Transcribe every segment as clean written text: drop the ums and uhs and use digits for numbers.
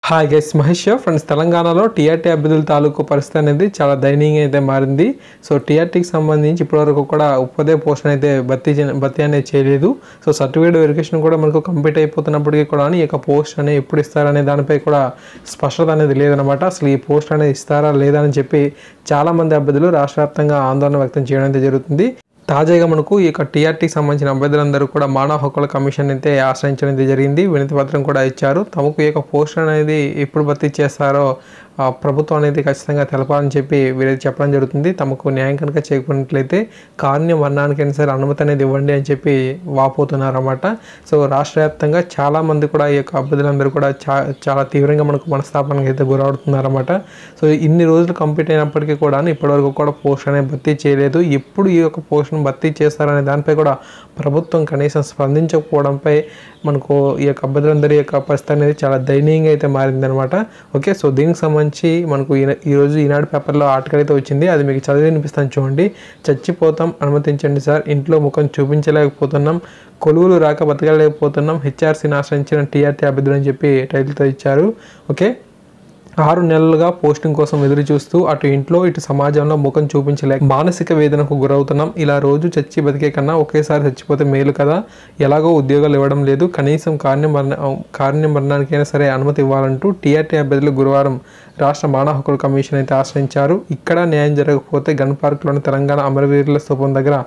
Hi guys, Mahesh friends. తెలంగాణలో TRT అభ్యర్థుల తాలూకు పరిస్థితి అనేది చాలా దయనీయంగా అయితే మారింది. సో టీఆర్టీకి సంబంధించి ఇప్పటివరకు కూడా ఉపాధ్యాయ పోస్టును అయితే భర్తీ అనేది చేయలేదు. సో సర్టిఫికేట్ వెరిఫికేషన్ కూడా మనకు కంప్లీట్ అయిపోతున్నప్పటికీ కూడా ఈ యొక్క పోస్ట్ అనేది ఎప్పుడు ఇస్తారనే దానిపై కూడా స్పష్టత అనేది లేదనమాట. అసలు ఈ పోస్ట్ అనేది ఇస్తారా లేదా అని చెప్పి చాలామంది అభ్యర్థులు రాష్ట్ర వ్యాప్తంగా ఆందోళన వ్యక్తం చేయడం అయితే జరుగుతుంది. తాజాగా మనకు ఈ యొక్క టీఆర్టీకి సంబంధించిన అభ్యర్థులందరూ కూడా మానవ హక్కుల కమిషన్ అయితే ఆశ్రయించడం జరిగింది. వినతి పత్రం కూడా ఇచ్చారు. తమకు ఈ యొక్క పోస్ట్ అనేది ఎప్పుడు భర్తీ చేస్తారో ప్రభుత్వం అనేది ఖచ్చితంగా తెలపాలని చెప్పి వీరైతే చెప్పడం జరుగుతుంది. తమకు న్యాయం కనుక చేయకపోయినట్లయితే కారుణ్య మరణానికైనా సరే అనుమతి అనేది ఇవ్వండి అని చెప్పి వాపోతున్నారన్నమాట. సో రాష్ట్ర వ్యాప్తంగా చాలామంది కూడా ఈ యొక్క అభ్యర్థులందరూ కూడా చాలా తీవ్రంగా మనకు మనస్తాపానికి అయితే గురవుతున్నారన్నమాట. సో ఇన్ని రోజులు కంప్లీట్ అయినప్పటికీ కూడా ఇప్పటివరకు కూడా పోస్ట్ అనేది భర్తీ చేయలేదు. ఎప్పుడు ఈ యొక్క పోస్ట్ను భర్తీ చేస్తారనే దానిపై కూడా ప్రభుత్వం కనీసం స్పందించకపోవడంపై మనకు ఈ యొక్క అభ్యర్థులందరి యొక్క పరిస్థితి అనేది చాలా దయనీయంగా అయితే మారిందనమాట. ఓకే, సో దీనికి సంబంధించి మనకు ఈరోజు ఈనాడు పేపర్లో ఆర్టికల్ అయితే వచ్చింది. అది మీకు చదివి వినిపిస్తాను చూడండి. చచ్చిపోతాం, అనుమతించండి సార్, ఇంట్లో ముఖం చూపించలేకపోతున్నాం, కొలువులు రాక బతకలేకపోతున్నాం, హెచ్ఆర్సీని ఆశ్రయించిన టీఆర్టీ అభ్యర్థులు అని చెప్పి టైటిల్తో ఇచ్చారు. ఓకే, 6 నెలలుగా పోస్టింగ్ కోసం ఎదురు చూస్తూ అటు ఇంట్లో ఇటు సమాజంలో ముఖం చూపించలేక మానసిక వేదనకు గురవుతున్నాం. ఇలా రోజు చచ్చి బతికే కన్నా ఒకేసారి చచ్చిపోతే మేలు కదా. ఎలాగో ఉద్యోగాలు ఇవ్వడం లేదు, కనీసం కారుణ్య మరణానికైనా సరే అనుమతి ఇవ్వాలంటూ టీఆర్టీ అభ్యర్థులు గురువారం రాష్ట్ర మానవ హక్కుల కమిషన్ అయితే ఆశ్రయించారు. ఇక్కడ న్యాయం జరగకపోతే గన్ పార్క్లోని తెలంగాణ అమరవీరుల స్థూపం దగ్గర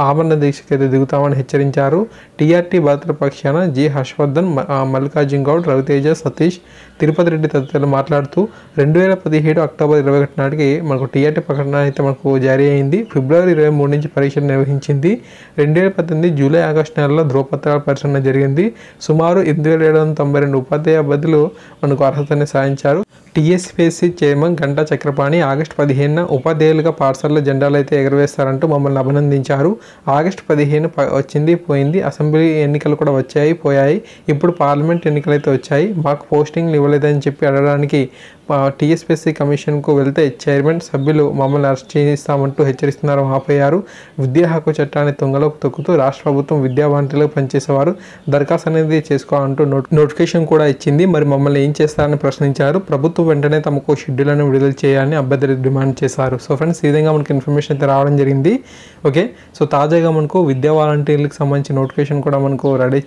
ఆమరణ దీక్షకు అయితే దిగుతామని హెచ్చరించారు. టీఆర్టీ బాధితుల పక్షాన జి హర్షవర్ధన్, మల్లికార్జున్ గౌడ్, రవితేజ, సతీష్, తిరుపతి రెడ్డి తదితరులు మాట్లాడుతూ 2017 అక్టోబర్ 21 నాటికి మనకు టీఆర్టీ ప్రకటన అయితే మనకు జారీ అయింది. ఫిబ్రవరి 23 నుంచి పరీక్షలు నిర్వహించింది. 2018 జూలై ఆగస్టు నెలలో ధ్రువపత్రాల పరిశీలన జరిగింది. సుమారు 8792 ఉపాధ్యాయ అభ్యర్థులు మనకు అర్హతని సాధించారు. TSPSC chairman Ganta Chakrapani August 15న ఉపాధ్యాయులుగా పాఠశాలలో జెండాలు అయితే ఎగరవేస్తారంటూ మమ్మల్ని అభినందించారు. ఆగస్టు 15 వచ్చింది పోయింది. అసెంబ్లీ ఎన్నికలు కూడా వచ్చాయి పోయాయి. ఇప్పుడు పార్లమెంట్ ఎన్నికలు అయితే వచ్చాయి. మాకు పోస్టింగ్లు ఇవ్వలేదని చెప్పి అడగడానికి టీఎస్పీఎస్సీ కమిషన్కు వెళ్తే చైర్మన్ సభ్యులు మమ్మల్ని అరెస్ట్ చేయిస్తామంటూ హెచ్చరిస్తున్నారు, ఆపయ్యారు. విద్యా హక్కు చట్టాన్ని తుంగలోకి తొక్కుతూ రాష్ట్ర ప్రభుత్వం విద్యా వాలంటీర్లకు పనిచేసేవారు దరఖాస్తు అనేది చేసుకోవాలంటూ నోటిఫికేషన్ కూడా ఇచ్చింది. మరి మమ్మల్ని ఏం చేస్తారని ప్రశ్నించారు. ప్రభుత్వం వెంటనే తమకు షెడ్యూల్ని విడుదల చేయాలని అభ్యర్థులు డిమాండ్ చేశారు. సో ఫ్రెండ్స్, ఈ విధంగా మనకి ఇన్ఫర్మేషన్ అయితే రావడం జరిగింది. ఓకే, సో తాజాగా మనకు విద్యా వాలంటీర్లకు సంబంధించిన నోటిఫికేషన్ కూడా మనకు రెడీ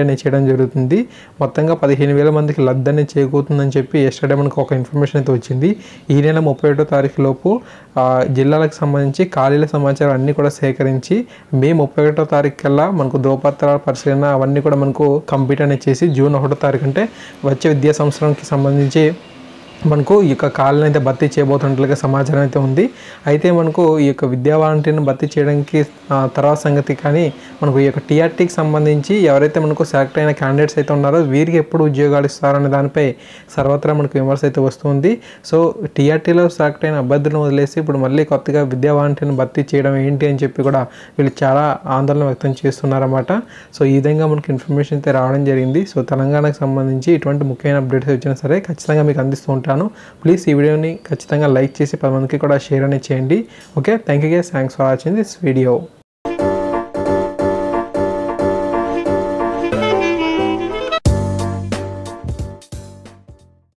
అనేది చేయడం జరుగుతుంది. మొత్తంగా 15,000 మందికి లబ్ధి అనేది చేకూరుతుందని చెప్పి ఎస్టర్డే మనకు ఒక ఇన్ఫర్మేషన్ అయితే వచ్చింది. ఈ నెల 31వ తారీఖు లోపు జిల్లాలకు సంబంధించి ఖాళీల సమాచారం అన్నీ కూడా సేకరించి మే 31వ తారీఖు కల్లా మనకు ధ్రువపత్రాల పరిశీలన అవన్నీ కూడా మనకు కంప్లీట్ అనేది చేసి జూన్ 1వ తారీఖు అంటే వచ్చే విద్యా సంవత్సరానికి సంబంధించి మనకు ఈ యొక్క ఖాళీని అయితే భర్తీ చేయబోతున్నట్లుగా సమాచారం అయితే ఉంది. అయితే మనకు ఈ యొక్క విద్యా వాలంటీర్ని భర్తీ చేయడానికి తర్వాత సంగతి, కానీ మనకు ఈ యొక్క టీఆర్టీకి సంబంధించి ఎవరైతే మనకు సెలెక్ట్ అయిన క్యాండిడేట్స్ అయితే ఉన్నారో వీరికి ఎప్పుడు ఉద్యోగాలు ఇస్తారనే దానిపై సర్వత్రా మనకు విమర్శ అయితే వస్తుంది. సో టీఆర్టీలో సెలెక్ట్ అయిన అభ్యర్థులను వదిలేసి ఇప్పుడు మళ్ళీ కొత్తగా విద్యా వాలంటీర్ని భర్తీ చేయడం ఏంటి అని చెప్పి కూడా వీళ్ళు చాలా ఆందోళన వ్యక్తం చేస్తున్నారన్నమాట. సో ఈ విధంగా మనకు ఇన్ఫర్మేషన్ అయితే రావడం జరిగింది. సో తెలంగాణకు సంబంధించి ఇటువంటి ముఖ్యమైన అప్డేట్స్ వచ్చినా సరే ఖచ్చితంగా మీకు అందిస్తూ ఉంటాను. ప్లీజ్ ఈ వీడియోని ఖచ్చితంగా లైక్ చేసి 10 మందికి కూడా షేర్ అనేది చేయండి. Okay, thank you guys, thanks for watching this video.